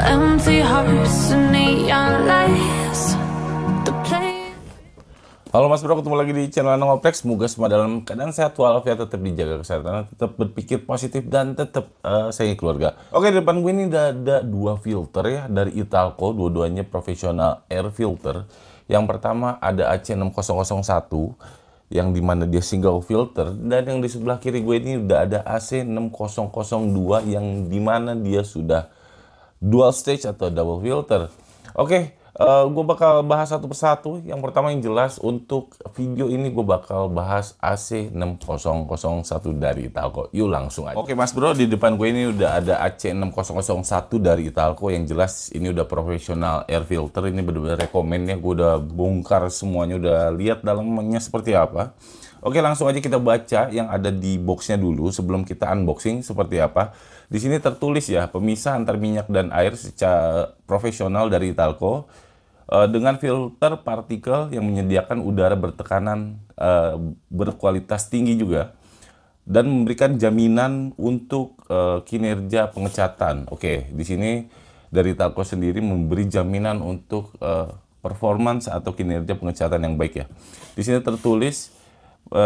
empty hearts and neon lights. The play. Halo Mas Bro, ketemu lagi di channel Ngoprek. Semoga semua dalam keadaan sehat walafiat, tetap dijaga kesehatan, tetap berpikir positif dan tetap sayangi keluarga. Oke, di depan gue ini ada dua filter ya dari Italco, dua-duanya profesional air filter. Yang pertama ada AC6001 yang dimana dia single filter, dan yang di sebelah kiri gue ini udah ada AC6002 yang dimana dia sudah dual stage atau double filter. Oke, gue bakal bahas satu persatu. Yang pertama yang jelas untuk video ini gue bakal bahas AC6001 dari Italco. Yuk langsung aja. Oke Mas Bro, di depan gue ini udah ada AC6001 dari Italco. Yang jelas ini udah profesional air filter. Ini bener-bener rekomennya. Gue udah bongkar semuanya, udah lihat dalamnya seperti apa. Oke, langsung aja kita baca yang ada di boxnya dulu sebelum kita unboxing seperti apa. Di sini tertulis ya, pemisah antar minyak dan air secara profesional dari Italco dengan filter partikel yang menyediakan udara bertekanan berkualitas tinggi juga dan memberikan jaminan untuk kinerja pengecatan. Oke, di sini dari Italco sendiri memberi jaminan untuk performance atau kinerja pengecatan yang baik ya. Di sini tertulis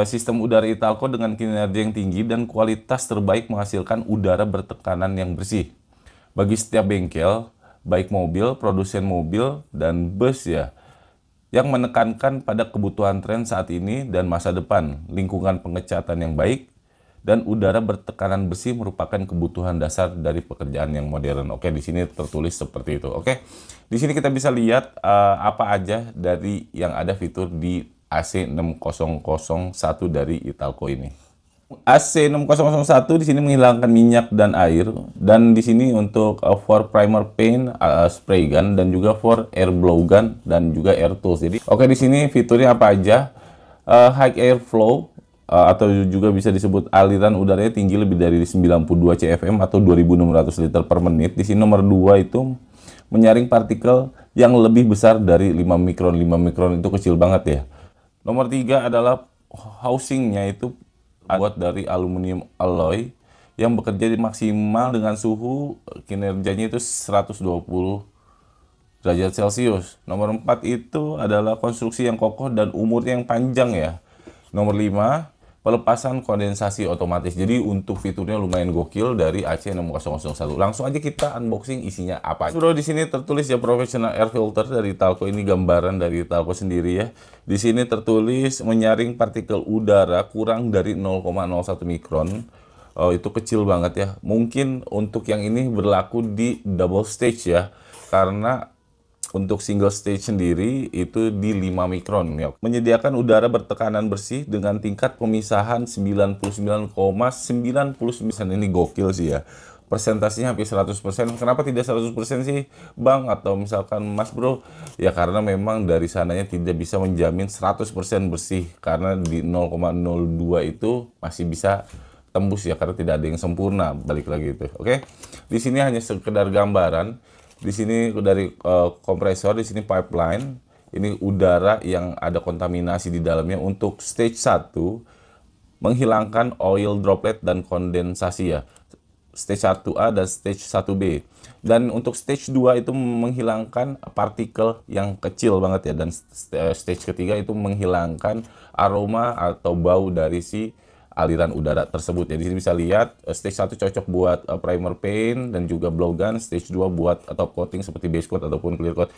sistem udara Italco dengan kinerja yang tinggi dan kualitas terbaik menghasilkan udara bertekanan yang bersih. Bagi setiap bengkel, baik mobil, produsen mobil, dan bus ya, yang menekankan pada kebutuhan tren saat ini dan masa depan, lingkungan pengecatan yang baik, dan udara bertekanan bersih merupakan kebutuhan dasar dari pekerjaan yang modern. Oke, di sini tertulis seperti itu. Oke, di sini kita bisa lihat apa aja dari yang ada fitur di AC6001 dari Italco ini. AC6001 di sini menghilangkan minyak dan air, dan di sini untuk for primer paint spray gun, dan juga for air blow gun dan juga air tools. Jadi oke, di sini fiturnya apa aja? High air flow atau juga bisa disebut aliran udaranya tinggi lebih dari 92 CFM atau 2600 liter per menit. Di sini nomor 2 itu menyaring partikel yang lebih besar dari 5 mikron. 5 mikron itu kecil banget ya. Nomor 3 adalah housingnya itu buat dari aluminium alloy yang bekerja di maksimal dengan suhu kinerjanya itu 120 derajat Celcius. Nomor 4 itu adalah konstruksi yang kokoh dan umurnya yang panjang ya. Nomor 5, pelepasan kondensasi otomatis. Jadi untuk fiturnya lumayan gokil dari AC6001. Langsung aja kita unboxing isinya apa. Bro, di sini tertulis ya professional air filter dari Italco. Ini gambaran dari Italco sendiri ya. Di sini tertulis menyaring partikel udara kurang dari 0,01 mikron. Oh, itu kecil banget ya. Mungkin untuk yang ini berlaku di double stage ya. Karena untuk single stage sendiri itu di 5 mikron ya. Menyediakan udara bertekanan bersih dengan tingkat pemisahan 99,99. Ini gokil sih ya. Persentasenya hampir 100%. Kenapa tidak 100% sih Bang? Atau misalkan Mas Bro? Ya karena memang dari sananya tidak bisa menjamin 100% bersih. Karena di 0,02 itu masih bisa tembus ya. Karena tidak ada yang sempurna. Balik lagi itu. Oke. Di sini hanya sekedar gambaran. Di sini dari kompresor, di sini pipeline. Ini udara yang ada kontaminasi di dalamnya. Untuk stage 1 menghilangkan oil droplet dan kondensasi ya. Stage 1A dan stage 1B. Dan untuk stage 2 itu menghilangkan partikel yang kecil banget ya. Dan stage ketiga itu menghilangkan aroma atau bau dari si aliran udara tersebut. Jadi sini bisa lihat stage 1 cocok buat primer paint dan juga blow gun, stage 2 buat top coating seperti base coat ataupun clear coat.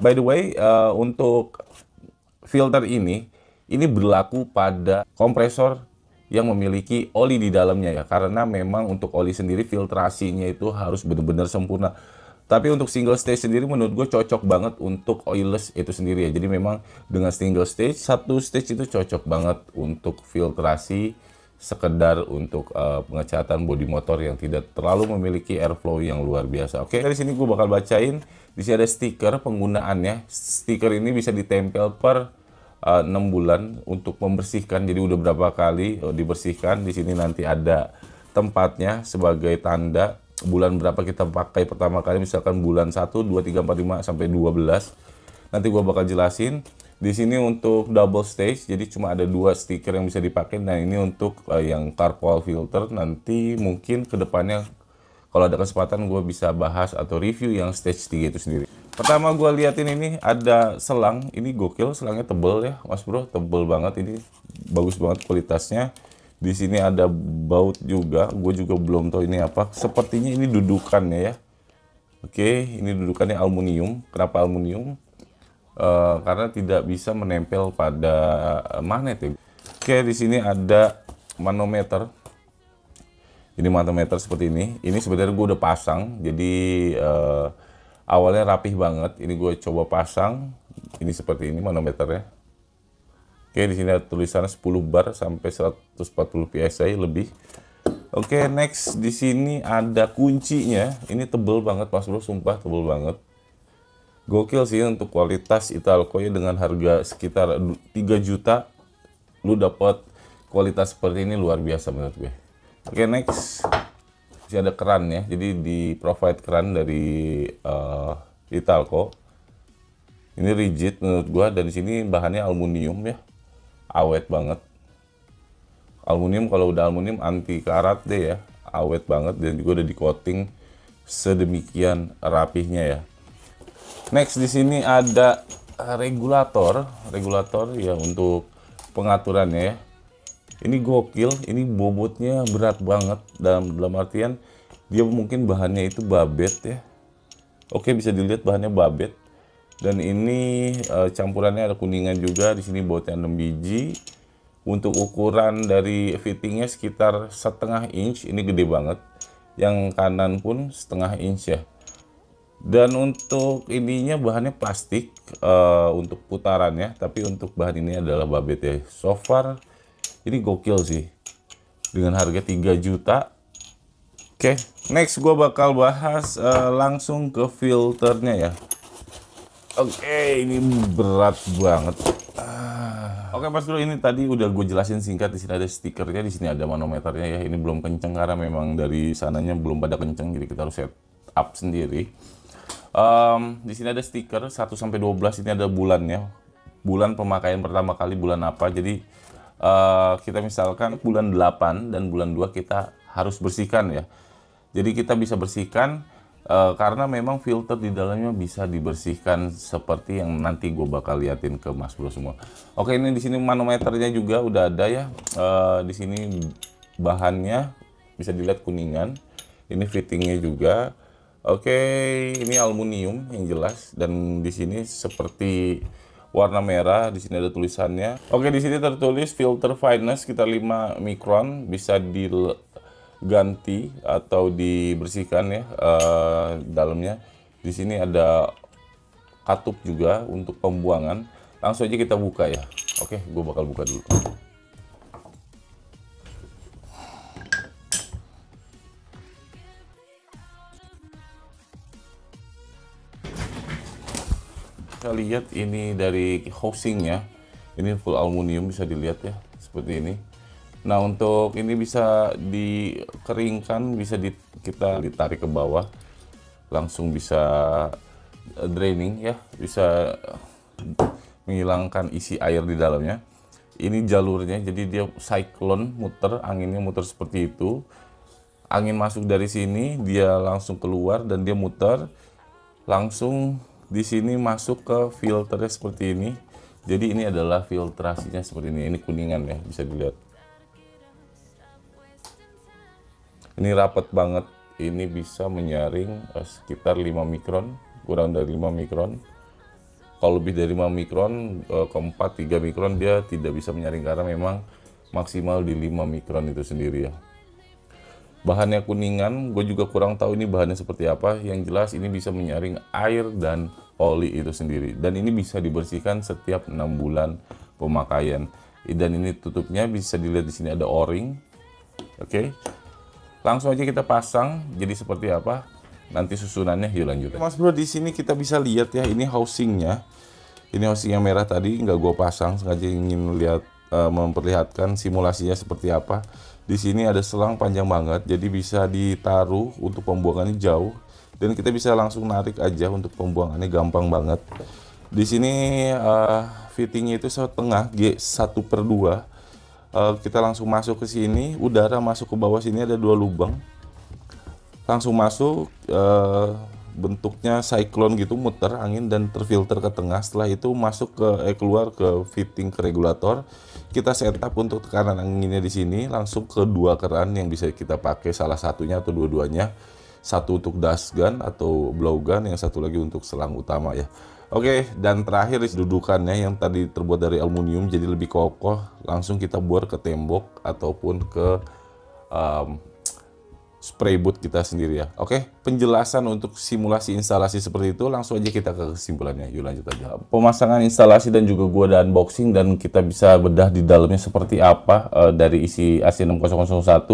By the way, untuk filter ini berlaku pada kompresor yang memiliki oli di dalamnya ya, karena memang untuk oli sendiri filtrasinya itu harus benar-benar sempurna. Tapi untuk single stage sendiri menurut gue cocok banget untuk oilless itu sendiri ya. Jadi memang dengan single stage, satu stage itu cocok banget untuk filtrasi sekedar untuk pengecatan bodi motor yang tidak terlalu memiliki airflow yang luar biasa. Oke, dari sini gue bakal bacain. Di sini ada stiker penggunaannya. Stiker ini bisa ditempel per 6 bulan untuk membersihkan. Jadi udah berapa kali dibersihkan. Di sini nanti ada tempatnya sebagai tanda bulan berapa kita pakai pertama kali. Misalkan bulan 1, 2, 3, 4, 5 sampai 12. Nanti gue bakal jelasin. Di sini untuk double stage, jadi cuma ada 2 stiker yang bisa dipakai. Nah ini untuk yang carpal filter, nanti mungkin kedepannya kalau ada kesempatan gue bisa bahas atau review yang stage 3 itu sendiri. Pertama gue liatin ini ada selang, ini gokil, selangnya tebel ya Mas Bro, tebel banget ini, bagus banget kualitasnya. Di sini ada baut juga, gue juga belum tahu ini apa. Sepertinya ini dudukannya ya. Oke, ini dudukannya aluminium. Kenapa aluminium? Karena tidak bisa menempel pada magnet ya. Oke, di sini ada manometer. Ini manometer seperti ini. Ini sebenarnya gue udah pasang, jadi awalnya rapih banget. Ini gue coba pasang. Ini seperti ini manometernya. Oke, di sini ada tulisannya 10 bar sampai 140 psi lebih. Oke, next di sini ada kuncinya. Ini tebel banget Mas Bro, sumpah tebel banget. Gokil sih untuk kualitas Italco ya, dengan harga sekitar 3 juta. Lu dapat kualitas seperti ini luar biasa menurut gue. Oke, next. Masih ada keran ya. Jadi di provide keran dari Italco. Ini rigid menurut gua, dan di sini bahannya aluminium ya. Awet banget. Aluminium, kalau udah aluminium anti karat deh ya. Awet banget, dan juga udah di coating sedemikian rapihnya ya. Next di sini ada regulator ya untuk pengaturannya ya. Ini gokil, ini bobotnya berat banget, dalam artian dia mungkin bahannya itu babet ya. Oke, bisa dilihat bahannya babet. Dan ini campurannya ada kuningan juga, di sini bobotnya 6 biji. Untuk ukuran dari fittingnya sekitar 1/2 inch, ini gede banget. Yang kanan pun 1/2 inch ya. Dan untuk ininya bahannya plastik untuk putarannya, tapi untuk bahan ini adalah babet ya. So far ini gokil sih, dengan harga 3 juta. Oke, next gue bakal bahas langsung ke filternya ya. Oke, ini berat banget. Oke Mas Bro, ini tadi udah gue jelasin singkat. Di sini ada stikernya, di sini ada manometernya ya. Ini belum kenceng karena memang dari sananya belum pada kenceng, jadi kita harus set up sendiri. Di sini ada stiker 1 sampai 12, ini ada bulannya. Bulan pemakaian pertama kali bulan apa. Jadi kita misalkan bulan 8 dan bulan 2 kita harus bersihkan ya. Jadi kita bisa bersihkan karena memang filter di dalamnya bisa dibersihkan seperti yang nanti gue bakal liatin ke Mas Bro semua. Oke, ini di sini manometernya juga udah ada ya. Di sini bahannya bisa dilihat kuningan. Ini fittingnya juga. Oke, ini aluminium yang jelas, dan di sini seperti warna merah. Di sini ada tulisannya. Oke, di sini tertulis filter fineness sekitar 5 mikron, bisa diganti atau dibersihkan ya dalamnya. Di sini ada katup juga untuk pembuangan. Langsung aja kita buka ya. Oke, gue bakal buka dulu. Kita lihat ini dari housingnya, ini full aluminium, bisa dilihat ya seperti ini. Nah, untuk ini bisa dikeringkan, bisa kita ditarik ke bawah, langsung bisa draining ya, bisa menghilangkan isi air di dalamnya. Ini jalurnya, jadi dia cyclone, muter, anginnya muter seperti itu. Angin masuk dari sini, dia langsung keluar dan dia muter langsung. Di sini masuk ke filternya seperti ini. Jadi ini adalah filtrasinya seperti ini. Ini kuningan ya, bisa dilihat. Ini rapat banget. Ini bisa menyaring sekitar 5 mikron, kurang dari 5 mikron. Kalau lebih dari 5 mikron, keempat 3 mikron dia tidak bisa menyaring karena memang maksimal di 5 mikron itu sendiri ya. Bahannya kuningan, gue juga kurang tahu ini bahannya seperti apa. Yang jelas ini bisa menyaring air dan oli itu sendiri. Dan ini bisa dibersihkan setiap 6 bulan pemakaian. Dan ini tutupnya bisa dilihat di sini ada O-ring. Oke. Langsung aja kita pasang. Jadi seperti apa? Nanti susunannya yuk lanjut. Mas Bro, di sini kita bisa lihat ya, ini housingnya. Ini housing yang merah tadi nggak gue pasang, sengaja ingin lihat memperlihatkan simulasinya seperti apa. Di sini ada selang panjang banget, jadi bisa ditaruh untuk pembuangannya jauh, dan kita bisa langsung narik aja untuk pembuangannya gampang banget. Di sini fittingnya itu setengah G1/2. Kita langsung masuk ke sini, udara masuk ke bawah sini ada 2 lubang. langsung masuk, bentuknya cyclone gitu, muter angin dan terfilter ke tengah. Setelah itu masuk keluar ke fitting ke regulator. Kita setup untuk tekanan anginnya di sini, langsung ke dua keran yang bisa kita pakai, salah satunya atau dua-duanya. Satu untuk dust gun atau blow gun, yang satu lagi untuk selang utama ya. Oke, dan terakhir dudukannya yang tadi terbuat dari aluminium jadi lebih kokoh. Langsung kita bor ke tembok ataupun ke spray boot kita sendiri ya. Oke, penjelasan untuk simulasi instalasi seperti itu, langsung aja kita ke kesimpulannya. Yuk lanjut aja. Pemasangan instalasi dan juga gua ada unboxing dan kita bisa bedah di dalamnya seperti apa dari isi AC6001.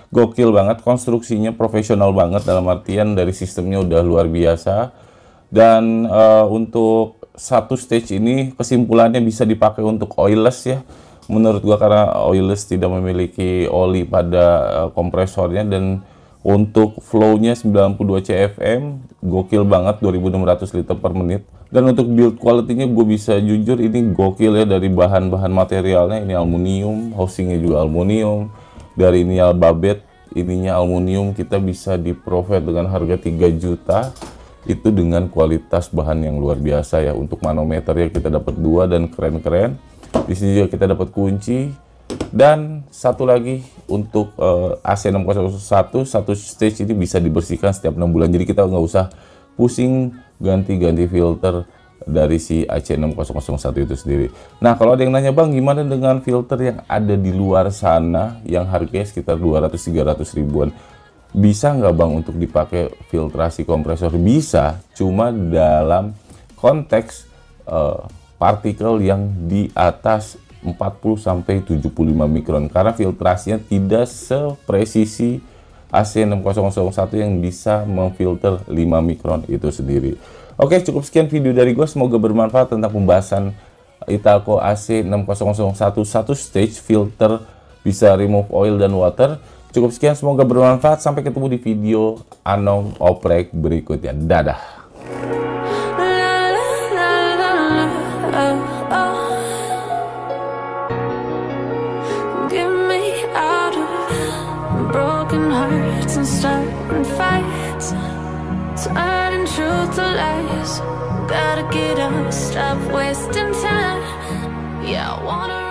Gokil banget, konstruksinya profesional banget, dalam artian dari sistemnya udah luar biasa. Dan untuk satu stage ini kesimpulannya bisa dipakai untuk oilless ya. Menurut gua karena oilless tidak memiliki oli pada kompresornya, dan untuk flow-nya 92 CFM, gokil banget, 2600 liter per menit. Dan untuk build quality-nya gue bisa jujur ini gokil ya, dari bahan-bahan materialnya ini aluminium, housingnya juga aluminium, dari ini babet, ininya aluminium. Kita bisa di-provide dengan harga 3 juta. Itu dengan kualitas bahan yang luar biasa ya. Untuk manometer ya kita dapat 2 dan keren-keren. Di sini juga kita dapat kunci, dan satu lagi untuk AC6001 satu stage ini bisa dibersihkan setiap 6 bulan. Jadi kita nggak usah pusing ganti-ganti filter dari si AC6001 itu sendiri. Nah, kalau ada yang nanya, Bang, gimana dengan filter yang ada di luar sana yang harganya sekitar 200-300 ribuan? Bisa nggak, Bang, untuk dipakai filtrasi kompresor? Bisa, cuma dalam konteks partikel yang di atas 40-75 mikron, karena filtrasinya tidak sepresisi AC6001 yang bisa memfilter 5 mikron itu sendiri. Oke, cukup sekian video dari gue, semoga bermanfaat tentang pembahasan Italco AC6001 satu stage filter bisa remove oil dan water. Cukup sekian, semoga bermanfaat, sampai ketemu di video Anom Oprek berikutnya. Dadah. Broken hearts and starting fights, turning truth to lies. Gotta get up, stop wasting time. Yeah, I wanna